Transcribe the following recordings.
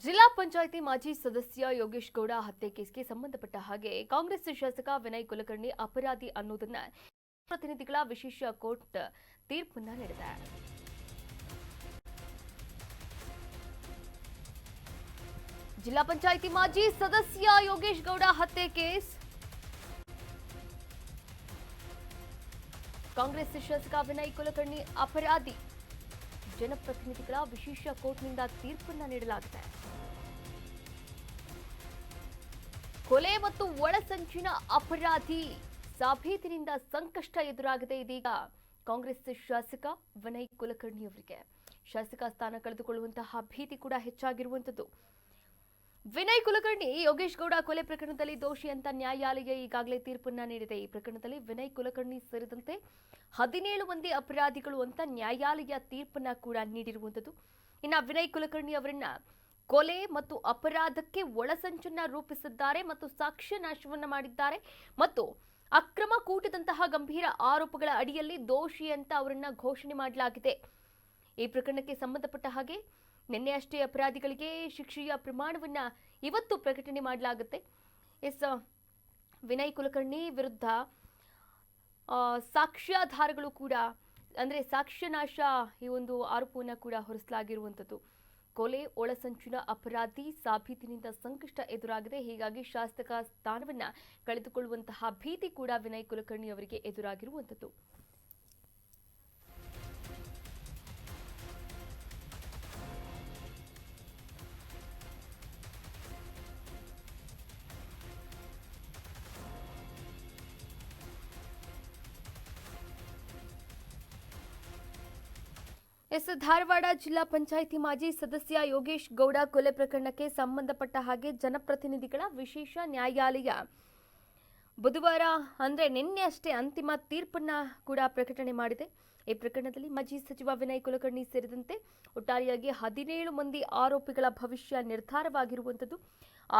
ಜಿಲ್ಲಾ ಪಂಚಾಯಿತಿ ಮಾಜಿ ಸದಸ್ಯ ಯೋಗೇಶ್ ಗೌಡ ಹತ್ಯೆ ಕೇಸ್ಗೆ ಸಂಬಂಧಪಟ್ಟ ಹಾಗೆ ಕಾಂಗ್ರೆಸ್ ಶಾಸಕ ವಿನಯ್ ಕುಲಕರ್ಣಿ ಅಪರಾಧಿ ಅನ್ನೋದನ್ನ ಪ್ರತಿನಿಧಿಗಳ ವಿಶೇಷ ಕೋರ್ಟ್ ತೀರ್ಪನ್ನ ನೀಡಿದೆ. ಜಿಲ್ಲಾ ಪಂಚಾಯಿತಿ ಮಾಜಿ ಸದಸ್ಯ ಯೋಗೇಶ್ ಗೌಡ ಹತ್ಯೆ ಕೇಸ್ ಕಾಂಗ್ರೆಸ್ ಶಾಸಕ ವಿನಯ್ ಕುಲಕರ್ಣಿ ಅಪರಾಧಿ. ಜನಪ್ರತಿನಿಧಿಗಳ ವಿಶೇಷ ಕೋರ್ಟ್ನಿಂದ ತೀರ್ಪನ್ನ ನೀಡಲಾಗಿದೆ. ಕೊಲೆ ಮತ್ತು ಒಳಸಂಚಿನ ಅಪರಾಧಿ ಸಾಬೀತಿನಿಂದ ಸಂಕಷ್ಟ ಎದುರಾಗಿದೆ. ಇದೀಗ ಕಾಂಗ್ರೆಸ್ ಶಾಸಕ ವಿನಯ್ ಕುಲಕರ್ಣಿ ಅವರಿಗೆ ಶಾಸಕ ಸ್ಥಾನ ಕಳೆದುಕೊಳ್ಳುವಂತಹ ಭೀತಿ ಕೂಡ ಹೆಚ್ಚಾಗಿರುವಂತದ್ದು. ವಿನಯ್ ಕುಲಕರ್ಣಿ ಯೋಗೇಶ್ ಗೌಡ ಕೊಲೆ ಪ್ರಕರಣದಲ್ಲಿ ದೋಷಿ ಅಂತ ನ್ಯಾಯಾಲಯ ಈಗಾಗಲೇ ತೀರ್ಪನ್ನ ನೀಡಿದೆ. ಈ ಪ್ರಕರಣದಲ್ಲಿ ವಿನಯ್ ಕುಲಕರ್ಣಿ ಸೇರಿದಂತೆ 17 ಮಂದಿ ಅಪರಾಧಿಗಳು ಅಂತ ನ್ಯಾಯಾಲಯ ತೀರ್ಪನ್ನ ಕೂಡ ನೀಡಿರುವಂತದ್ದು. ಇನ್ನು ವಿನಯ್ ಕುಲಕರ್ಣಿ ಅವರನ್ನ ಕೊಲೆ ಮತ್ತು ಅಪರಾಧಕ್ಕೆ ಒಳಸಂಚನ್ನ ರೂಪಿಸಿದ್ದಾರೆ ಮತ್ತು ಸಾಕ್ಷ್ಯ ನಾಶವನ್ನ ಮಾಡಿದ್ದಾರೆ ಮತ್ತು ಅಕ್ರಮ ಕೂಟದಂತಹ ಗಂಭೀರ ಆರೋಪಗಳ ಅಡಿಯಲ್ಲಿ ದೋಷಿ ಅಂತ ಅವರನ್ನ ಘೋಷಣೆ ಮಾಡಲಾಗಿದೆ. ಈ ಪ್ರಕರಣಕ್ಕೆ ಸಂಬಂಧಪಟ್ಟ ಹಾಗೆ ನಿನ್ನೆ ಅಷ್ಟೇ ಅಪರಾಧಿಗಳಿಗೆ ಶಿಕ್ಷೆಯ ಪ್ರಮಾಣವನ್ನ ಇವತ್ತು ಪ್ರಕಟಣೆ ಮಾಡಲಾಗುತ್ತೆ. ವಿನಯ್ ಕುಲಕರ್ಣಿ ವಿರುದ್ಧ ಸಾಕ್ಷ್ಯಾಧಾರಗಳು ಕೂಡ ಅಂದ್ರೆ ಸಾಕ್ಷ್ಯನಾಶ ಈ ಒಂದು ಆರೋಪವನ್ನ ಕೂಡ ಹೊರಿಸಲಾಗಿರುವಂತದ್ದು. ಕೊಲೆ ಒಳಸಂಚಿನ ಅಪರಾಧಿ ಸಾಬೀತಿನಿಂದ ಸಂಕಷ್ಟ ಎದುರಾಗಿದೆ. ಹೀಗಾಗಿ ಶಾಸಕ ಸ್ಥಾನವನ್ನ ಕಳೆದುಕೊಳ್ಳುವಂತಹ ಭೀತಿ ಕೂಡ ವಿನಯ್ ಕುಲಕರ್ಣಿ ಅವರಿಗೆ ಎದುರಾಗಿರುವಂತದ್ದು. ಧಾರವಾಡ ಜಿಲ್ಲಾ ಪಂಚಾಯಿತಿ ಮಾಜಿ ಸದಸ್ಯ ಯೋಗೇಶ್ ಗೌಡ ಕೊಲೆ ಪ್ರಕರಣಕ್ಕೆ ಸಂಬಂಧಪಟ್ಟ ಹಾಗೆ ಜನಪ್ರತಿನಿಧಿಗಳ ವಿಶೇಷ ನ್ಯಾಯಾಲಯ ಬುಧವಾರ ಅಂದ್ರೆ ನಿನ್ನೆ ಅಷ್ಟೇ ಅಂತಿಮ ತೀರ್ಪನ್ನ ಕೂಡ ಪ್ರಕಟಣೆ ಮಾಡಿದೆ. ಈ ಪ್ರಕರಣದಲ್ಲಿ ಮಾಜಿ ಸಚಿವ ವಿನಯ್ ಕುಲಕರ್ಣಿ ಸೇರಿದಂತೆ ಒಟ್ಟಾರೆಯಾಗಿ 17 ಮಂದಿ ಆರೋಪಿಗಳ ಭವಿಷ್ಯ ನಿರ್ಧಾರವಾಗಿರುವಂತದ್ದು.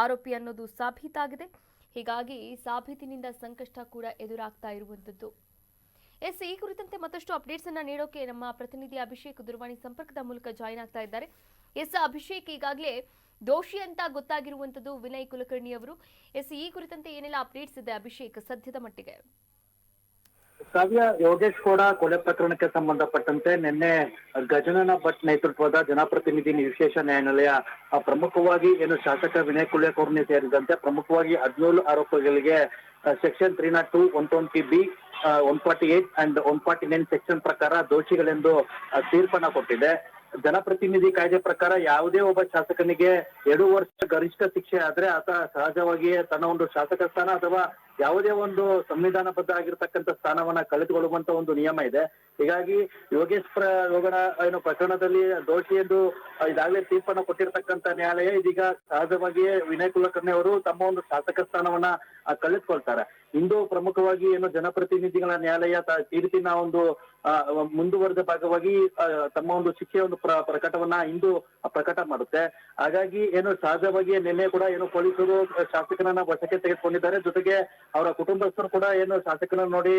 ಆರೋಪಿ ಅನ್ನೋದು ಸಾಬೀತಾಗಿದೆ. ಹೀಗಾಗಿ ಸಾಬೀತಿನಿಂದ ಸಂಕಷ್ಟ ಕೂಡ ಎದುರಾಗ್ತಾ ಇರುವಂತದ್ದು. ಈ ಕುರಿತಂತೆ ಮತ್ತಷ್ಟು ಅಪ್ಡೇಟ್ಸ್ ಅನ್ನ ನೀಡೋಕೆ ನಮ್ಮ ಪ್ರತಿನಿಧಿ ಅಭಿಷೇಕ್ ದೂರವಾಣಿ ಸಂಪರ್ಕದ ಮೂಲಕ ಜಾಯಿನ್ ಆಗ್ತಾ ಇದ್ದಾರೆ. ಅಭಿಷೇಕ್, ಈಗಾಗಲೇ ದೋಷಿ ಅಂತ ಗೊತ್ತಾಗಿರುವಂತದ್ದು ವಿನಯ್ ಕುಲಕರ್ಣಿ ಅವರು. ಈ ಕುರಿತಂತೆ ಏನೆಲ್ಲ ಅಪ್ಡೇಟ್ಸ್ ಇದೆ ಅಭಿಷೇಕ್ ಸದ್ಯದ ಮಟ್ಟಿಗೆ? ಕಾವ್ಯ, ಯೋಗೇಶ್ ಗೌಡ ಕೊಲೆ ಪ್ರಕರಣಕ್ಕೆ ಸಂಬಂಧಪಟ್ಟಂತೆ ನಿನ್ನೆ ಗಜನನ ಭಟ್ ನೇತೃತ್ವದ ಜನಪ್ರತಿನಿಧಿ ವಿಶೇಷ ನ್ಯಾಯಾಲಯ ಪ್ರಮುಖವಾಗಿ ಏನು ಶಾಸಕ ವಿನಯ್ ಕುಲಕರ್ಣಿ ಸೇರಿದಂತೆ ಪ್ರಮುಖವಾಗಿ 17 ಆರೋಪಿಗಳಿಗೆ ಸೆಕ್ಷನ್ 302, 120B, 148 ಅಂಡ್ 149 ಸೆಕ್ಷನ್ ಪ್ರಕಾರ ದೋಷಿಗಳೆಂದು ತೀರ್ಪನ್ನ ಕೊಟ್ಟಿದೆ. ಜನಪ್ರತಿನಿಧಿ ಕಾಯ್ದೆ ಪ್ರಕಾರ ಯಾವುದೇ ಒಬ್ಬ ಶಾಸಕನಿಗೆ 2 ವರ್ಷ ಗರಿಷ್ಠ ಶಿಕ್ಷೆ ಆದ್ರೆ ಆತ ಸಹಜವಾಗಿಯೇ ತನ್ನ ಒಂದು ಶಾಸಕ ಸ್ಥಾನ ಅಥವಾ ಯಾವುದೇ ಒಂದು ಸಂವಿಧಾನಬದ್ಧ ಆಗಿರ್ತಕ್ಕಂಥ ಸ್ಥಾನವನ್ನ ಕಳೆದುಕೊಳ್ಳುವಂತ ಒಂದು ನಿಯಮ ಇದೆ. ಹೀಗಾಗಿ ಯೋಗೇಶ್ ಗೌಡ ಏನು ಪ್ರಕರಣದಲ್ಲಿ ದೋಷಿ ಎಂದು ಈಗಾಗಲೇ ತೀರ್ಪನ್ನು ಕೊಟ್ಟಿರ್ತಕ್ಕಂಥ ನ್ಯಾಯಾಲಯ ಇದೀಗ ಸಹಜವಾಗಿಯೇ ವಿನಯ್ ಕುಲಕರ್ಣಿ ಅವರು ತಮ್ಮ ಒಂದು ಶಾಸಕ ಸ್ಥಾನವನ್ನ ಕಳೆದುಕೊಳ್ತಾರೆ. ಇಂದು ಪ್ರಮುಖವಾಗಿ ಏನು ಜನಪ್ರತಿನಿಧಿಗಳ ನ್ಯಾಯಾಲಯ ತೀರ್ಪಿನ ಒಂದು ಮುಂದುವರೆದ ಭಾಗವಾಗಿ ತಮ್ಮ ಒಂದು ಶಿಕ್ಷೆಯ ಒಂದು ಪ್ರಕಟವನ್ನ ಇಂದು ಪ್ರಕಟ ಮಾಡುತ್ತೆ. ಹಾಗಾಗಿ ಏನು ಸಹಜವಾಗಿ ನಿನ್ನೆ ಕೂಡ ಏನು ಪೊಲೀಸರು ಶಾಸಕನನ್ನ ವಶಕ್ಕೆ ತೆಗೆದುಕೊಂಡಿದ್ದಾರೆ. ಜೊತೆಗೆ ಅವರ ಕುಟುಂಬಸ್ಥರು ಕೂಡ ಏನು ಶಾಸಕನ ನೋಡಿ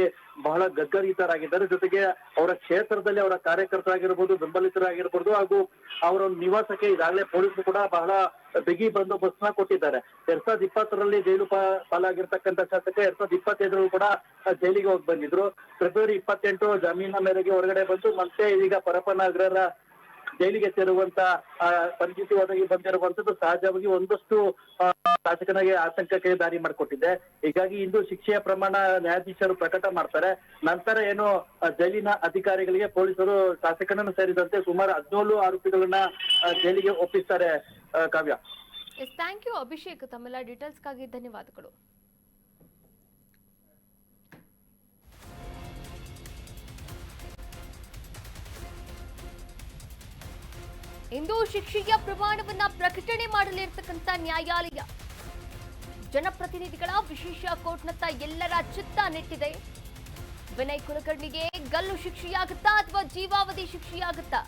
ಬಹಳ ಗದ್ಗದಿತರಾಗಿದ್ದಾರೆ. ಜೊತೆಗೆ ಅವರ ಕ್ಷೇತ್ರದಲ್ಲಿ ಅವರ ಕಾರ್ಯಕರ್ತರಾಗಿರ್ಬೋದು, ಬೆಂಬಲಿತರಾಗಿರ್ಬೋದು ಹಾಗೂ ಅವರ ನಿವಾಸಕ್ಕೆ ಈಗಾಗಲೇ ಪೊಲೀಸರು ಕೂಡ ಬಹಳ ಬಿಗಿ ಬಂದೋಬಸ್ತ್ನ ಕೊಟ್ಟಿದ್ದಾರೆ. 2020ರಲ್ಲಿ ಜೈಲು ಪಾಲಾಗಿರ್ತಕ್ಕಂಥ ಶಾಸಕ 2025ರಲ್ಲಿ ಕೂಡ ಜೈಲಿಗೆ ಹೋಗಿ ಬಂದಿದ್ರು. ಫೆಬ್ರವರಿ 28 ಜಾಮೀನಿನ ಮೇರೆಗೆ ಹೊರಗಡೆ ಬಂದು ಮತ್ತೆ ಈಗ ಪರಪ್ಪನಗರ ಜೈಲಿಗೆ ಸೇರುವಂತ ಪರಿಸ್ಥಿತಿ ಒದಗಿ ಬಂದಿರುವಂತದ್ದು ಸಹಜವಾಗಿ ಒಂದಷ್ಟು ಶಾಸಕನಿಗೆ ಆತಂಕಕ್ಕೆ ದಾರಿ ಮಾಡಿಕೊಟ್ಟಿದೆ. ಹೀಗಾಗಿ ಇಂದು ಶಿಕ್ಷೆಯ ಪ್ರಮಾಣ ನ್ಯಾಯಾಧೀಶರು ಪ್ರಕಟ ಮಾಡ್ತಾರೆ. ನಂತರ ಏನು ಜೈಲಿನ ಅಧಿಕಾರಿಗಳಿಗೆ ಪೊಲೀಸರು ಶಾಸಕನನ್ನು ಸೇರಿದಂತೆ ಸುಮಾರು 17 ಆರೋಪಿಗಳನ್ನ ಜೈಲಿಗೆ ಒಪ್ಪಿಸ್ತಾರೆ. ಕಾವ್ಯ, ಥ್ಯಾಂಕ್ ಯು ಅಭಿಷೇಕ್, ತಮ್ಮೆಲ್ಲ ಡೀಟೇಲ್ಸ್ಗಾಗಿ ಧನ್ಯವಾದಗಳು. ಇಂದು ಶಿಕ್ಷೆಯ ಪ್ರಮಾಣವನ್ನ ಪ್ರಕಟಣೆ ಮಾಡಲಿರ್ತಕ್ಕಂಥ ನ್ಯಾಯಾಲಯ ಜನಪ್ರತಿನಿಧಿಗಳ ವಿಶೇಷ ಕೋರ್ಟ್ನತ್ತ ಎಲ್ಲರ ಚಿತ್ತ ನೆಟ್ಟಿದೆ. ವಿನಯ್ ಕುಲಕರ್ಣಿಗೆ ಗಲ್ಲು ಶಿಕ್ಷೆಯಾಗುತ್ತಾ ಅಥವಾ ಜೀವಾವಧಿ ಶಿಕ್ಷೆಯಾಗುತ್ತಾ?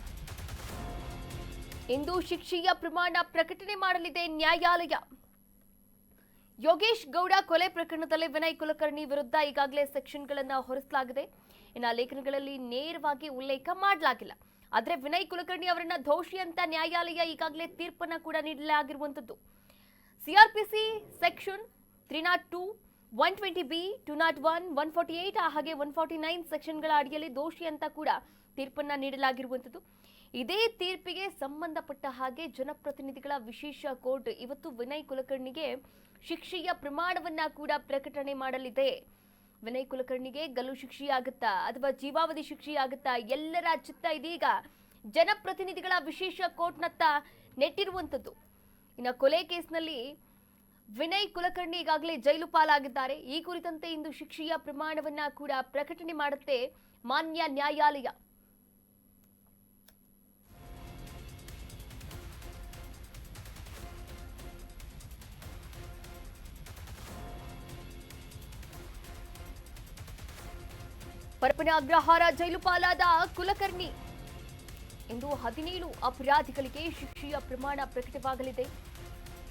ಇಂದು ಶಿಕ್ಷೆಯ ಪ್ರಮಾಣ ಪ್ರಕಟಣೆ ಮಾಡಲಿದೆ ನ್ಯಾಯಾಲಯ. ಯೋಗೇಶ್ ಗೌಡ ಕೊಲೆ ಪ್ರಕರಣದಲ್ಲಿ ವಿನಯ್ ಕುಲಕರ್ಣಿ ವಿರುದ್ಧ ಈಗಾಗಲೇ ಸೆಕ್ಷನ್ಗಳನ್ನ ಹೊರಿಸಲಾಗಿದೆ. ಇನ್ನು ಲೇಖನಗಳಲ್ಲಿ ನೇರವಾಗಿ ಉಲ್ಲೇಖ ಮಾಡಲಾಗಿಲ್ಲ. ಆದ್ರೆ ವಿನಯ್ ಕುಲಕರ್ಣಿ ಅವರನ್ನ ದೋಷಿ ಅಂತ ನ್ಯಾಯಾಲಯ ಈಗಾಗಲೇ ತೀರ್ಪನ್ನ ಕೂಡ ನೀಡಲಾಗಿರುವಂತದ್ದು. ಸಿಆರ್ಪಿಸಿ ಸೆಕ್ಷನ್ 302, 120B, 201, 148 ಹಾಗೆ 149 ಸೆಕ್ಷನ್ಗಳ ಅಡಿಯಲ್ಲಿ ದೋಷಿ ಅಂತ ಕೂಡ ತೀರ್ಪನ್ನ ನೀಡಲಾಗಿರುವಂತದ್ದು. ಇದೇ ತೀರ್ಪಿಗೆ ಸಂಬಂಧಪಟ್ಟ ಹಾಗೆ ಜನಪ್ರತಿನಿಧಿಗಳ ವಿಶೇಷ ಕೋರ್ಟ್ ಇವತ್ತು ವಿನಯ್ ಕುಲಕರ್ಣಿಗೆ ಶಿಕ್ಷೆಯ ಪ್ರಮಾಣವನ್ನ ಕೂಡ ಪ್ರಕಟಣೆ ಮಾಡಲಿದೆ. ವಿನಯ್ ಕುಲಕರ್ಣಿಗೆ ಗಲ್ಲು ಶಿಕ್ಷೆಯಾಗುತ್ತಾ ಅಥವಾ ಜೀವಾವಧಿ ಶಿಕ್ಷೆಯಾಗುತ್ತಾ ಎಲ್ಲರ ಚಿತ್ತ ಇದೀಗ ಜನಪ್ರತಿನಿಧಿಗಳ ವಿಶೇಷ ಕೋರ್ಟ್ನತ್ತ ನೆಟ್ಟಿರುವಂತದ್ದು. ಇನ್ನು ಕೊಲೆ ಕೇಸ್ನಲ್ಲಿ ವಿನಯ್ ಕುಲಕರ್ಣಿ ಈಗಾಗಲೇ ಜೈಲು ಪಾಲಾಗಿದ್ದಾರೆ. ಈ ಕುರಿತಂತೆ ಇಂದು ಶಿಕ್ಷೆಯ ಪ್ರಮಾಣವನ್ನ ಕೂಡ ಪ್ರಕಟಣೆ ಮಾಡುತ್ತೆ ಮಾನ್ಯ ನ್ಯಾಯಾಲಯ. ಪರಪ್ಪನ ಅಗ್ರಹಾರ ಜೈಲು ಪಾಲಾದ ಕುಲಕರ್ಣಿ ಇಂದು 17 ಅಪರಾಧಿಗಳಿಗೆ ಶಿಕ್ಷೆಯ ಪ್ರಮಾಣ ಪ್ರಕಟವಾಗಲಿದೆ.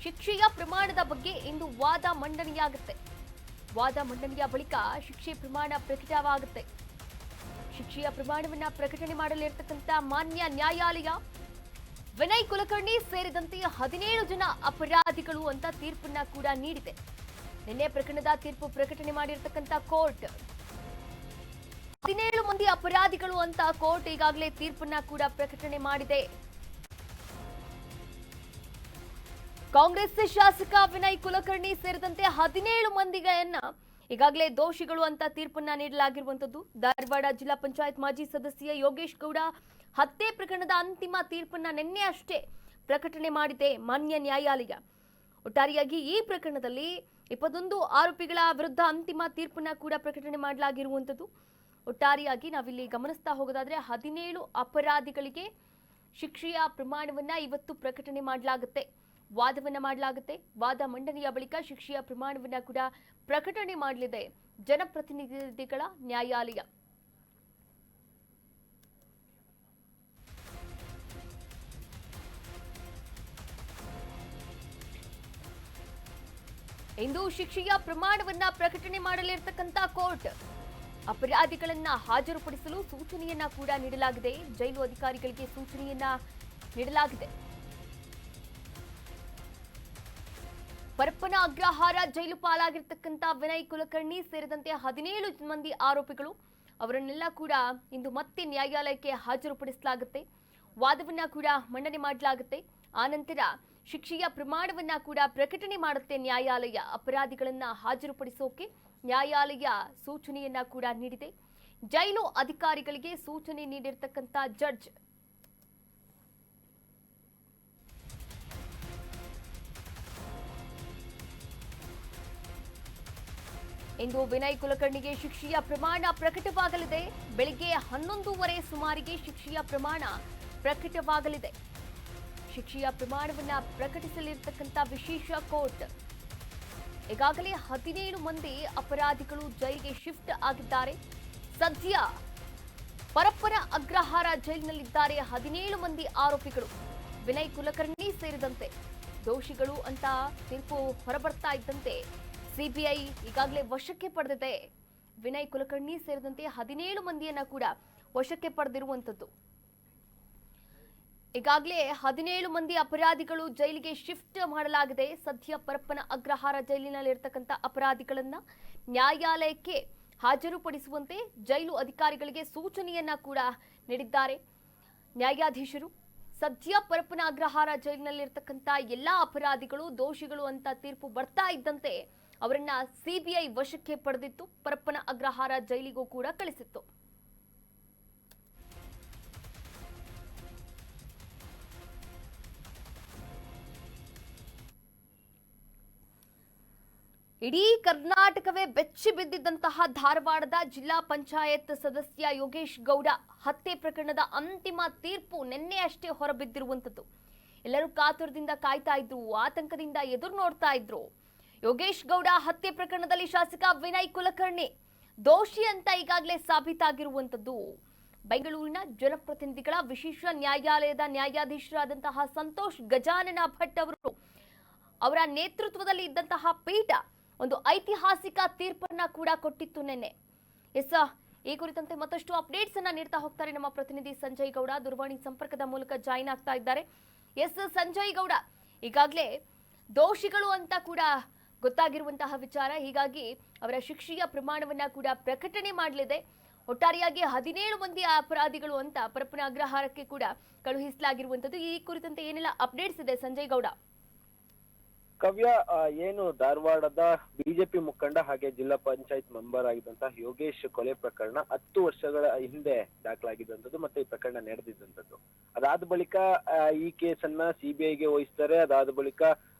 ಶಿಕ್ಷೆಯ ಪ್ರಮಾಣದ ಬಗ್ಗೆ ಇಂದು ವಾದ ಮಂಡನೆಯಾಗುತ್ತೆ. ವಾದ ಮಂಡನೆಯ ಬಳಿಕ ಶಿಕ್ಷೆ ಪ್ರಮಾಣ ಪ್ರಕಟವಾಗುತ್ತೆ. ಶಿಕ್ಷೆಯ ಪ್ರಮಾಣವನ್ನ ಪ್ರಕಟಣೆ ಮಾಡಲಿರ್ತಕ್ಕಂಥ ಮಾನ್ಯ ನ್ಯಾಯಾಲಯ ವಿನಯ್ ಕುಲಕರ್ಣಿ ಸೇರಿದಂತೆ 17 ಜನ ಅಪರಾಧಿಗಳು ಅಂತ ತೀರ್ಪನ್ನ ಕೂಡ ನೀಡಿದೆ. ನಿನ್ನೆ ಪ್ರಕರಣದ ತೀರ್ಪು ಪ್ರಕಟಣೆ ಮಾಡಿರ್ತಕ್ಕಂಥ ಕೋರ್ಟ್ 17 ಮಂದಿ ಅಪರಾಧಿಗಳು ಅಂತ ಕೋರ್ಟ್ ಈಗಾಗಲೇ ತೀರ್ಪನ್ನ ಕೂಡ ಪ್ರಕಟಣೆ ಮಾಡಿದೆ. ಕಾಂಗ್ರೆಸ್ ಶಾಸಕ ವಿನಯ್ ಕುಲಕರ್ಣಿ ಸೇರಿದಂತೆ 17 ಮಂದಿಗಳನ್ನ ಈಗಾಗಲೇ ದೋಷಿಗಳು ಅಂತ ತೀರ್ಪನ್ನ ನೀಡಲಾಗಿರುವಂತದ್ದು. ಧಾರವಾಡ ಜಿಲ್ಲಾ ಪಂಚಾಯತ್ ಮಾಜಿ ಸದಸ್ಯ ಯೋಗೇಶ್ ಗೌಡ ಹತ್ಯೆ ಪ್ರಕರಣದ ಅಂತಿಮ ತೀರ್ಪನ್ನ ನಿನ್ನೆ ಅಷ್ಟೇ ಪ್ರಕಟಣೆ ಮಾಡಿದೆ ಮಾನ್ಯ ನ್ಯಾಯಾಲಯ. ಒಟ್ಟಾರೆಯಾಗಿ ಈ ಪ್ರಕರಣದಲ್ಲಿ 21 ಆರೋಪಿಗಳ ವಿರುದ್ಧ ಅಂತಿಮ ತೀರ್ಪನ್ನ ಕೂಡ ಪ್ರಕಟಣೆ ಮಾಡಲಾಗಿರುವಂತದ್ದು. ಒಟ್ಟಾರೆಯಾಗಿ ನಾವಿಲ್ಲಿ ಗಮನಿಸ್ತಾ ಹೋಗೋದಾದ್ರೆ 17 ಅಪರಾಧಿಗಳಿಗೆ ಶಿಕ್ಷೆಯ ಪ್ರಮಾಣವನ್ನ ಇವತ್ತು ಪ್ರಕಟಣೆ ಮಾಡಲಾಗುತ್ತೆ. ವಾದವನ್ನ ಮಾಡಲಾಗುತ್ತೆ. ವಾದ ಮಂಡನೆಯ ಬಳಿಕ ಶಿಕ್ಷೆಯ ಪ್ರಮಾಣವನ್ನ ಕೂಡ ಪ್ರಕಟಣೆ ಮಾಡಲಿದೆ ಜನಪ್ರತಿನಿಧಿಗಳ ನ್ಯಾಯಾಲಯ. ಇಂದು ಶಿಕ್ಷೆಯ ಪ್ರಮಾಣವನ್ನ ಪ್ರಕಟಣೆ ಮಾಡಲಿರ್ತಕ್ಕಂಥ ಕೋರ್ಟ್ ಅಪರಾಧಿಗಳನ್ನ ಹಾಜರುಪಡಿಸಲು ಸೂಚನೆಯನ್ನ ಕೂಡ ನೀಡಲಾಗಿದೆ. ಜೈಲು ಅಧಿಕಾರಿಗಳಿಗೆ ಸೂಚನೆಯನ್ನ ನೀಡಲಾಗಿದೆ. ಪರಪ್ಪನ ಅಗ್ರಹಾರ ಜೈಲು ಪಾಲಾಗಿರ್ತಕ್ಕಂಥ ವಿನಯ್ ಕುಲಕರ್ಣಿ ಸೇರಿದಂತೆ 17 ಮಂದಿ ಆರೋಪಿಗಳು ಅವರನ್ನೆಲ್ಲ ಕೂಡ ಇಂದು ಮತ್ತೆ ನ್ಯಾಯಾಲಯಕ್ಕೆ ಹಾಜರುಪಡಿಸಲಾಗುತ್ತೆ. ವಾದವನ್ನ ಕೂಡ ಮಂಡನೆ ಮಾಡಲಾಗುತ್ತೆ. ಆನಂತರ ಶಿಕ್ಷೆಯ ಪ್ರಮಾಣವನ್ನ ಕೂಡ ಪ್ರಕಟಣೆ ಮಾಡುತ್ತೆ ನ್ಯಾಯಾಲಯ. ಅಪರಾಧಿಗಳನ್ನ ಹಾಜರುಪಡಿಸೋಕೆ ನ್ಯಾಯಾಲಯ ಸೂಚನೆಯನ್ನ ಕೂಡ ನೀಡಿದೆ. ಜೈಲು ಅಧಿಕಾರಿಗಳಿಗೆ ಸೂಚನೆ ನೀಡಿರ್ತಕ್ಕಂಥ ಜಡ್ಜ್ ಇಂದು ವಿನಯ್ ಕುಲಕರ್ಣಿಗೆ ಶಿಕ್ಷೆಯ ಪ್ರಮಾಣ ಪ್ರಕಟವಾಗಲಿದೆ. ಬೆಳಿಗ್ಗೆ 11:30 ಸುಮಾರಿಗೆ ಶಿಕ್ಷೆಯ ಪ್ರಮಾಣ ಪ್ರಕಟವಾಗಲಿದೆ. ಶಿಕ್ಷೆಯ ಪ್ರಮಾಣವನ್ನ ಪ್ರಕಟಿಸಲಿರ್ತಕ್ಕಂಥ ವಿಶೇಷ ಕೋರ್ಟ್ ಈಗಾಗಲೇ 17 ಮಂದಿ ಅಪರಾಧಿಗಳು ಜೈಲಿಗೆ ಶಿಫ್ಟ್ ಆಗಿದ್ದಾರೆ. ಸದ್ಯ ಪರಪ್ಪನ ಅಗ್ರಹಾರ ಜೈಲಿನಲ್ಲಿದ್ದಾರೆ 17 ಮಂದಿ ಆರೋಪಿಗಳು. ವಿನಯ್ ಕುಲಕರ್ಣಿ ಸೇರಿದಂತೆ ದೋಷಿಗಳು ಅಂತ ತೀರ್ಪು ಹೊರಬರ್ತಾ ಇದ್ದಂತೆ ಸಿಬಿಐ ಈಗಾಗಲೇ ವಶಕ್ಕೆ ಪಡೆದಿದೆ. ವಿನಯ್ ಕುಲಕರ್ಣಿ ಸೇರಿದಂತೆ 17 ಮಂದಿಯನ್ನ ಕೂಡ ವಶಕ್ಕೆ ಪಡೆದಿರುವಂತದ್ದು. ಈಗಾಗಲೇ 17 ಮಂದಿ ಅಪರಾಧಿಗಳು ಜೈಲಿಗೆ ಶಿಫ್ಟ್ ಮಾಡಲಾಗಿದೆ. ಸದ್ಯ ಪರಪ್ಪನ ಅಗ್ರಹಾರ ಜೈಲಿನಲ್ಲಿರ್ತಕ್ಕಂಥ ಅಪರಾಧಿಗಳನ್ನ ನ್ಯಾಯಾಲಯಕ್ಕೆ ಹಾಜರುಪಡಿಸುವಂತೆ ಜೈಲು ಅಧಿಕಾರಿಗಳಿಗೆ ಸೂಚನೆಯನ್ನ ಕೂಡ ನೀಡಿದ್ದಾರೆ ನ್ಯಾಯಾಧೀಶರು. ಸದ್ಯ ಪರಪ್ಪನ ಅಗ್ರಹಾರ ಜೈಲಿನಲ್ಲಿರ್ತಕ್ಕಂಥ ಎಲ್ಲಾ ಅಪರಾಧಿಗಳು ದೋಷಿಗಳು ಅಂತ ತೀರ್ಪು ಬರ್ತಾ ಇದ್ದಂತೆ ಅವರನ್ನ ಸಿಬಿಐ ವಶಕ್ಕೆ ಪಡೆದಿತ್ತು. ಪರಪ್ಪನ ಅಗ್ರಹಾರ ಜೈಲಿಗೂ ಕೂಡ ಕಳಿಸಿತ್ತು. ಇಡೀ ಕರ್ನಾಟಕವೇ ಬೆಚ್ಚಿ ಬಿದ್ದಿದ್ದಂತಹ ಧಾರವಾಡದ ಜಿಲ್ಲಾ ಪಂಚಾಯತ್ ಸದಸ್ಯ ಯೋಗೇಶ್ ಗೌಡ ಹತ್ಯೆ ಪ್ರಕರಣದ ಅಂತಿಮ ತೀರ್ಪು ನಿನ್ನೆ ಅಷ್ಟೇ ಹೊರಬಿದ್ದಿರುವಂತದ್ದು. ಎಲ್ಲರೂ ಕಾತುರದಿಂದ ಕಾಯ್ತಾ ಇದ್ರು, ಆತಂಕದಿಂದ ಎದುರು ನೋಡ್ತಾ ಇದ್ರು. ಯೋಗೇಶ್ ಗೌಡ ಹತ್ಯೆ ಪ್ರಕರಣದಲ್ಲಿ ಶಾಸಕ ವಿನಯ್ ಕುಲಕರ್ಣಿ ದೋಷಿ ಅಂತ ಈಗಾಗಲೇ ಸಾಬೀತಾಗಿರುವಂತದ್ದು. ಬೆಂಗಳೂರಿನ ಜನಪ್ರತಿನಿಧಿಗಳ ವಿಶೇಷ ನ್ಯಾಯಾಲಯದ ನ್ಯಾಯಾಧೀಶರಾದಂತಹ ಸಂತೋಷ್ ಗಜಾನನ ಭಟ್ ಅವರ ನೇತೃತ್ವದಲ್ಲಿ ಇದ್ದಂತಹ ಪೀಠ ಒಂದು ಐತಿಹಾಸಿಕ ತೀರ್ಪನ್ನ ಕೂಡ ಕೊಟ್ಟಿತ್ತು ನಿನ್ನೆ. ಈ ಕುರಿತಂತೆ ಮತ್ತಷ್ಟು ಅಪ್ಡೇಟ್ಸ್ ಅನ್ನ ನೀಡ್ತಾ ಹೋಗ್ತಾರೆ ನಮ್ಮ ಪ್ರತಿನಿಧಿ ಸಂಜಯ್ ಗೌಡ ದೂರವಾಣಿ ಸಂಪರ್ಕದ ಮೂಲಕ ಜಾಯಿನ್ ಆಗ್ತಾ ಇದ್ದಾರೆ. ಎಸ್ ಸಂಜಯ್ ಗೌಡ, ಈಗಾಗಲೇ ದೋಷಿಗಳು ಅಂತ ಕೂಡ ಗೊತ್ತಾಗಿರುವಂತಹ ವಿಚಾರ, ಹೀಗಾಗಿ ಅವರ ಶಿಕ್ಷೆಯ ಪ್ರಮಾಣವನ್ನ ಕೂಡ ಪ್ರಕಟಣೆ ಮಾಡಲಿದೆ. ಒಟ್ಟಾರೆಯಾಗಿ 17 ಮಂದಿ ಅಪರಾಧಿಗಳು ಅಂತ ಪರಪ್ಪನ ಅಗ್ರಹಾರಕ್ಕೆ ಕೂಡ ಕಳುಹಿಸಲಾಗಿರುವಂತದ್ದು. ಈ ಕುರಿತಂತೆ ಏನೆಲ್ಲ ಅಪ್ಡೇಟ್ಸ್ ಇದೆ ಸಂಜಯ್ ಗೌಡ? ಕವ್ಯ, ಏನು ಧಾರವಾಡದ ಬಿಜೆಪಿ ಮುಖಂಡ ಹಾಗೆ ಜಿಲ್ಲಾ ಪಂಚಾಯತ್ ಮೆಂಬರ್ ಆಗಿದ್ದಂತಹ ಯೋಗೇಶ್ ಕೊಲೆ ಪ್ರಕರಣ 10 ವರ್ಷಗಳ ಹಿಂದೆ ದಾಖಲಾಗಿದ್ದಂಥದ್ದು ಮತ್ತೆ ಈ ಪ್ರಕರಣ ನಡೆದಿದ್ದಂಥದ್ದು. ಅದಾದ ಬಳಿಕ ಈ ಕೇಸನ್ನ ಸಿಬಿಐಗೆ ವಹಿಸ್ತಾರೆ. ಅದಾದ ಬಳಿಕ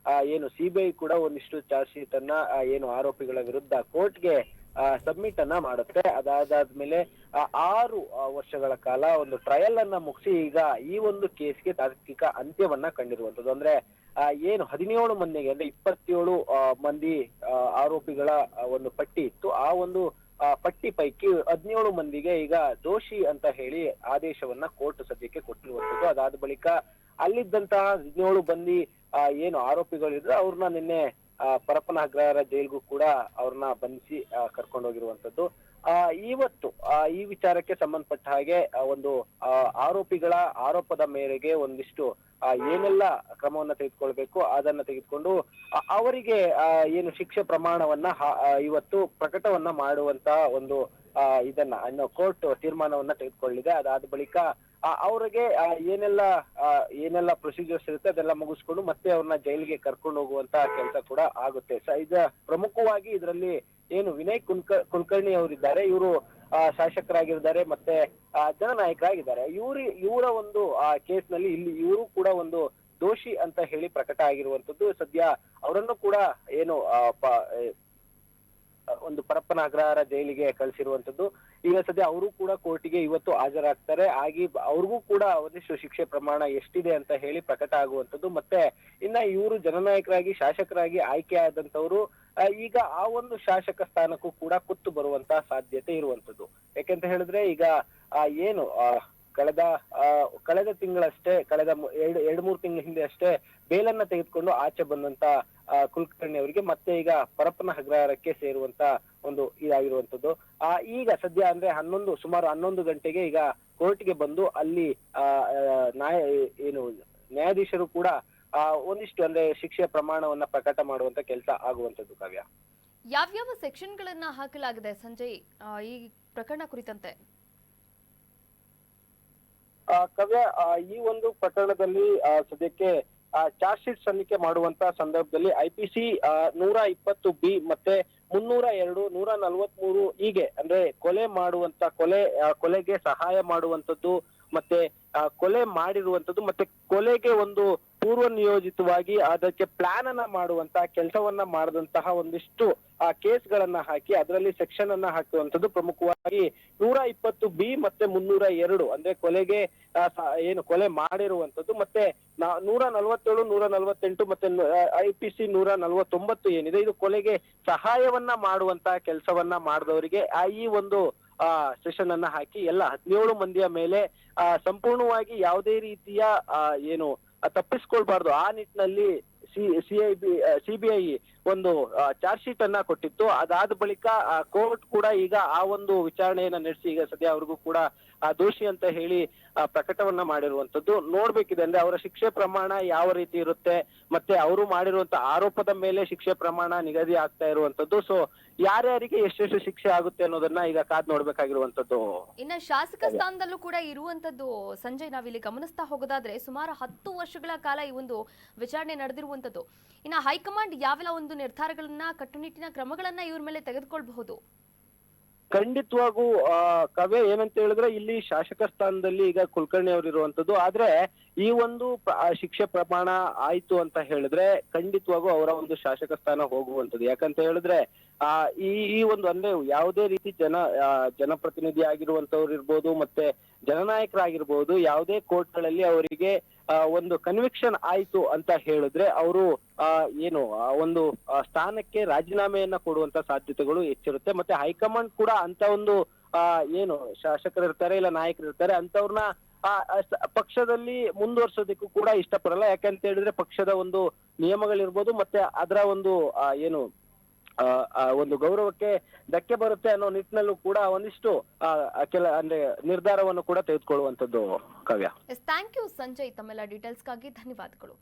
ಏನು ಸಿಬಿಐ ಕೂಡ ಒಂದಿಷ್ಟು ಚಾರ್ಜ್ ಶೀಟ್ ಅನ್ನ ಏನು ಆರೋಪಿಗಳ ವಿರುದ್ಧ ಕೋರ್ಟ್ಗೆ ಸಬ್ಮಿಟ್ ಅನ್ನ ಮಾಡುತ್ತೆ. ಅದಾದ್ಮೇಲೆ 6 ವರ್ಷಗಳ ಕಾಲ ಒಂದು ಟ್ರಯಲ್ ಅನ್ನ ಮುಗಿಸಿ ಈಗ ಈ ಒಂದು ಕೇಸ್ಗೆ ತಾರ್ಕಿಕ ಅಂತ್ಯವನ್ನ ಕಂಡಿರುವಂತದ್ದು. ಅಂದ್ರೆ ಏನು 17 ಮಂದಿಗೆ ಅಂದ್ರೆ 27 ಮಂದಿ ಆರೋಪಿಗಳ ಒಂದು ಪಟ್ಟಿ ಇತ್ತು. ಆ ಒಂದು ಪಟ್ಟಿ ಪೈಕಿ 17 ಮಂದಿಗೆ ಈಗ ದೋಷಿ ಅಂತ ಹೇಳಿ ಆದೇಶವನ್ನ ಕೋರ್ಟ್ ಸದ್ಯಕ್ಕೆ ಕೊಟ್ಟಿರುವಂತದ್ದು. ಅದಾದ ಬಳಿಕ ಅಲ್ಲಿದ್ದಂತಹ 17 ಮಂದಿ ಏನು ಆರೋಪಿಗಳಿದ್ರು ಅವ್ರನ್ನ ನಿನ್ನೆ ಪರಪ್ಪನ ಅಗ್ರಹಾರ ಜೈಲ್ಗೂ ಕೂಡ ಅವ್ರನ್ನ ಬಂಧಿಸಿ ಕರ್ಕೊಂಡೋಗಿರುವಂತದ್ದು. ಇವತ್ತು ಈ ವಿಚಾರಕ್ಕೆ ಸಂಬಂಧಪಟ್ಟ ಹಾಗೆ ಒಂದು ಆರೋಪಿಗಳ ಆರೋಪದ ಮೇರೆಗೆ ಒಂದಿಷ್ಟು ಏನೆಲ್ಲ ಕ್ರಮವನ್ನ ತೆಗೆದುಕೊಳ್ಬೇಕು ಅದನ್ನ ತೆಗೆದುಕೊಂಡು ಅವರಿಗೆ ಏನು ಶಿಕ್ಷೆ ಪ್ರಮಾಣವನ್ನ ಇವತ್ತು ಪ್ರಕಟವನ್ನ ಮಾಡುವಂತ ಒಂದು ಇದನ್ನ ಕೋರ್ಟ್ ತೀರ್ಮಾನವನ್ನ ತೆಗೆದುಕೊಳ್ಳಿದೆ. ಅದಾದ ಬಳಿಕ ಅವರಿಗೆ ಏನೆಲ್ಲ ಪ್ರೊಸೀಜರ್ಸ್ ಇರುತ್ತೆ ಅದೆಲ್ಲ ಮುಗಿಸ್ಕೊಂಡು ಮತ್ತೆ ಅವ್ರನ್ನ ಜೈಲಿಗೆ ಕರ್ಕೊಂಡು ಹೋಗುವಂತ ಕೆಲಸ ಕೂಡ ಆಗುತ್ತೆ. ಪ್ರಮುಖವಾಗಿ ಇದರಲ್ಲಿ ಏನು ವಿನಯ್ ಕುಲಕರ್ಣಿ ಅವರಿದ್ದಾರೆ, ಇವರು ಶಾಸಕರಾಗಿದ್ದಾರೆ ಮತ್ತೆ ಜನನಾಯಕರಾಗಿದ್ದಾರೆ. ಇವರ ಒಂದು ಕೇಸ್ ನಲ್ಲಿ ಇಲ್ಲಿ ಇವರು ಕೂಡ ಒಂದು ದೋಷಿ ಅಂತ ಹೇಳಿ ಪ್ರಕಟ ಆಗಿರುವಂತದ್ದು. ಸದ್ಯ ಅವರನ್ನು ಕೂಡ ಏನು ಒಂದು ಪರಪ್ಪನ ಅಗ್ರಹಾರ ಜೈಲಿಗೆ ಕಳಿಸಿರುವಂತದ್ದು. ಈಗ ಸದ್ಯ ಅವರು ಕೂಡ ಕೋರ್ಟಿಗೆ ಇವತ್ತು ಹಾಜರಾಗ್ತಾರೆ. ಅವ್ರಿಗೂ ಕೂಡ ಒಂದಿಷ್ಟು ಶಿಕ್ಷೆ ಪ್ರಮಾಣ ಎಷ್ಟಿದೆ ಅಂತ ಹೇಳಿ ಪ್ರಕಟ ಆಗುವಂತದ್ದು. ಮತ್ತೆ ಇನ್ನ ಇವರು ಜನನಾಯಕರಾಗಿ ಶಾಸಕರಾಗಿ ಆಯ್ಕೆ ಆದಂತವ್ರು ಈಗ ಆ ಒಂದು ಶಾಸಕ ಸ್ಥಾನಕ್ಕೂ ಕೂಡ ಕುತ್ತು ಬರುವಂತಹ ಸಾಧ್ಯತೆ ಇರುವಂತದ್ದು. ಯಾಕೆಂತ ಹೇಳಿದ್ರೆ ಈಗ ಏನು ಕಳೆದ ತಿಂಗಳಷ್ಟೇ ಕಳೆದ 2-3 ತಿಂಗಳ ಹಿಂದೆ ಅಷ್ಟೇ ಬೇಲನ್ನ ತೆಗೆದುಕೊಂಡು ಆಚೆ ಬಂದಂತ ಕುಲಕರ್ಣಿ ಅವರಿಗೆ ಮತ್ತೆ ಈಗ ಪರಪ್ಪನ ಅಗ್ರಹಾರಕ್ಕೆ ಸೇರುವಂತ ಒಂದು ಇದಾಗಿರುವಂತದ್ದು. ಈಗ ಸದ್ಯ ಅಂದ್ರೆ ಸುಮಾರು 11 ಗಂಟೆಗೆ ಈಗ ಕೋರ್ಟ್ಗೆ ಬಂದು ಅಲ್ಲಿ ನ್ಯಾಯಾಧೀಶರು ಕೂಡ ಒಂದಿಷ್ಟು ಅಂದ್ರೆ ಶಿಕ್ಷೆಯ ಪ್ರಮಾಣವನ್ನ ಪ್ರಕಟ ಮಾಡುವಂತ ಕೆಲಸ ಆಗುವಂತದ್ದು. ಕಾವ್ಯ, ಯಾವ್ಯಾವ ಸೆಕ್ಷನ್ ಗಳನ್ನ ಹಾಕಲಾಗಿದೆ ಸಂಜಯ್ ಈ ಪ್ರಕರಣ ಕುರಿತಂತೆ? ಕಾವ್ಯ, ಈ ಒಂದು ಪ್ರಕರಣದಲ್ಲಿ ಸದ್ಯಕ್ಕೆ ಚಾರ್ಜ್ ಶೀಟ್ ಸಲ್ಲಿಕೆ ಮಾಡುವಂತ ಸಂದರ್ಭದಲ್ಲಿ IPC 120B ಮತ್ತೆ 302, 143 ಹೀಗೆ ಅಂದ್ರೆ ಕೊಲೆಗೆ ಸಹಾಯ ಮಾಡುವಂತದ್ದು ಮತ್ತೆ ಕೊಲೆ ಮಾಡಿರುವಂತದ್ದು ಮತ್ತೆ ಕೊಲೆಗೆ ಒಂದು ಪೂರ್ವ ನಿಯೋಜಿತವಾಗಿ ಅದಕ್ಕೆ ಪ್ಲಾನ್ ಅನ್ನ ಮಾಡುವಂತ ಕೆಲಸವನ್ನ ಮಾಡದಂತಹ ಒಂದಿಷ್ಟು ಕೇಸ್ಗಳನ್ನ ಹಾಕಿ ಅದರಲ್ಲಿ ಸೆಕ್ಷನ್ ಅನ್ನ ಹಾಕುವಂತದ್ದು. ಪ್ರಮುಖವಾಗಿ 120B ಮತ್ತೆ 302 ಅಂದ್ರೆ ಕೊಲೆಗೆ ಏನು ಕೊಲೆ ಮಾಡಿರುವಂತದ್ದು ಮತ್ತೆ 147, 148 ಮತ್ತೆ IPC 149 ಏನಿದೆ ಇದು ಕೊಲೆಗೆ ಸಹಾಯವನ್ನ ಮಾಡುವಂತ ಕೆಲಸವನ್ನ ಮಾಡಿದವರಿಗೆ ಈ ಒಂದು ಸೆಷನ್ ಅನ್ನ ಹಾಕಿ ಎಲ್ಲ 17 ಮಂದಿಯ ಮೇಲೆ ಸಂಪೂರ್ಣವಾಗಿ ಯಾವುದೇ ರೀತಿಯ ಏನು ತಪ್ಪಿಸ್ಕೊಳ್ಬಾರ್ದು ಆ ನಿಟ್ಟಿನಲ್ಲಿ ಸಿಬಿಐ ಒಂದು ಚಾರ್ಜ್ ಶೀಟ್ ಅನ್ನ ಕೊಟ್ಟಿತ್ತು. ಅದಾದ ಬಳಿಕ ಕೋರ್ಟ್ ಕೂಡ ಈಗ ಆ ಒಂದು ವಿಚಾರಣೆಯನ್ನ ನಡೆಸಿ ಈಗ ಸದ್ಯ ಅವ್ರಿಗೂ ಕೂಡ ದೋಷಿ ಅಂತ ಹೇಳಿ ಪ್ರಕಟವನ್ನ ಮಾಡಿರುವಂತದ್ದು. ನೋಡ್ಬೇಕಿದೆ ಅಂದ್ರೆ ಅವರ ಶಿಕ್ಷೆ ಪ್ರಮಾಣ ಯಾವ ರೀತಿ ಇರುತ್ತೆ ಮತ್ತೆ ಅವರು ಮಾಡಿರುವಂತ ಆರೋಪದ ಮೇಲೆ ಶಿಕ್ಷೆ ಪ್ರಮಾಣ ನಿಗದಿ ಆಗ್ತಾ ಇರುವಂತದ್ದು. ಸೊ ಯಾರ್ಯಾರಿಗೆ ಎಷ್ಟೆಷ್ಟು ಶಿಕ್ಷೆ ಆಗುತ್ತೆ ಅನ್ನೋದನ್ನ ಈಗ ಕಾದ್ ನೋಡ್ಬೇಕಾಗಿರುವಂತದ್ದು. ಇನ್ನ ಶಾಸಕ ಸ್ಥಾನದಲ್ಲೂ ಕೂಡ ಇರುವಂತದ್ದು ಸಂಜಯ್, ನಾವಿಲ್ಲಿ ಗಮನಿಸ್ತಾ ಹೋಗೋದಾದ್ರೆ ಸುಮಾರು 10 ವರ್ಷಗಳ ಕಾಲ ಈ ಒಂದು ವಿಚಾರಣೆ ನಡೆದಿರುವಂತದ್ದು. ಇನ್ನ ಹೈಕಮಾಂಡ್ ಯಾವೆಲ್ಲ ಒಂದು ನಿರ್ಧಾರಗಳನ್ನ ಕಟ್ಟುನಿಟ್ಟಿನ ಕ್ರಮಗಳನ್ನ ಇವ್ರ ಮೇಲೆ ತೆಗೆದುಕೊಳ್ಬಹುದು? ಖಂಡಿತವಾಗೂ ಕಾವ್ಯ, ಏನಂತ ಹೇಳಿದ್ರೆ ಇಲ್ಲಿ ಶಾಸಕ ಸ್ಥಾನದಲ್ಲಿ ಈಗ ಕುಲಕರ್ಣಿ ಅವರು ಇರುವಂತದ್ದು. ಆದ್ರೆ ಈ ಒಂದು ಶಿಕ್ಷೆ ಪ್ರಮಾಣ ಆಯ್ತು ಅಂತ ಹೇಳಿದ್ರೆ ಖಂಡಿತವಾಗೂ ಅವರ ಒಂದು ಶಾಸಕ ಸ್ಥಾನ ಹೋಗುವಂತದ್ದು. ಯಾಕಂತ ಹೇಳಿದ್ರೆ ಈ ಒಂದು ಅಂದ್ರೆ ಯಾವುದೇ ರೀತಿ ಜನಪ್ರತಿನಿಧಿ ಆಗಿರುವಂತವ್ರು ಇರ್ಬೋದು ಮತ್ತೆ ಜನನಾಯಕರಾಗಿರ್ಬೋದು ಯಾವುದೇ ಕೋರ್ಟ್ಗಳಲ್ಲಿ ಅವರಿಗೆ ಒಂದು ಕನ್ವಿಕ್ಷನ್ ಆಯ್ತು ಅಂತ ಹೇಳಿದ್ರೆ ಅವರು ಏನು ಒಂದು ಸ್ಥಾನಕ್ಕೆ ರಾಜೀನಾಮೆಯನ್ನ ಕೊಡುವಂತ ಸಾಧ್ಯತೆಗಳು ಹೆಚ್ಚಿರುತ್ತೆ. ಮತ್ತೆ ಹೈಕಮಾಂಡ್ ಕೂಡ ಅಂತ ಒಂದು ಏನು ಶಾಸಕರು ಇರ್ತಾರೆ ಇಲ್ಲ ನಾಯಕರು ಇರ್ತಾರೆ ಅಂತವ್ರನ್ನ ಪಕ್ಷದಲ್ಲಿ ಮುಂದುವರ್ಸೋದಕ್ಕೂ ಕೂಡ ಇಷ್ಟಪಡಲ್ಲ. ಯಾಕಂತ ಹೇಳಿದ್ರೆ ಪಕ್ಷದ ಒಂದು ನಿಯಮಗಳಿರ್ಬೋದು ಮತ್ತೆ ಅದರ ಒಂದು ಏನು ಒಂದು ಗೌರವಕ್ಕೆ ಧಕ್ಕೆ ಬರುತ್ತೆ ಅನ್ನೋ ನಿಟ್ಟಿನಲ್ಲೂ ಕೂಡ ಒಂದಿಷ್ಟು ಅಂದ್ರೆ ನಿರ್ಧಾರವನ್ನು ಕೂಡ ತೆಗೆದುಕೊಳ್ಳುವಂತದ್ದು ಕಾವ್ಯ. ಥ್ಯಾಂಕ್ ಯು ಸಂಜಯ್, ತಮ್ಮೆಲ್ಲ ಡೀಟೇಲ್ಸ್ಗಾಗಿ ಧನ್ಯವಾದಗಳು.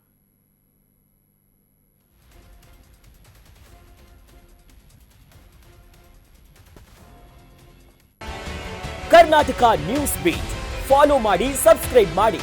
ಕರ್ನಾಟಕ ನ್ಯೂಸ್ ಬೀಟ್ ಫಾಲೋ ಮಾಡಿ, ಸಬ್ಸ್ಕ್ರೈಬ್ ಮಾಡಿ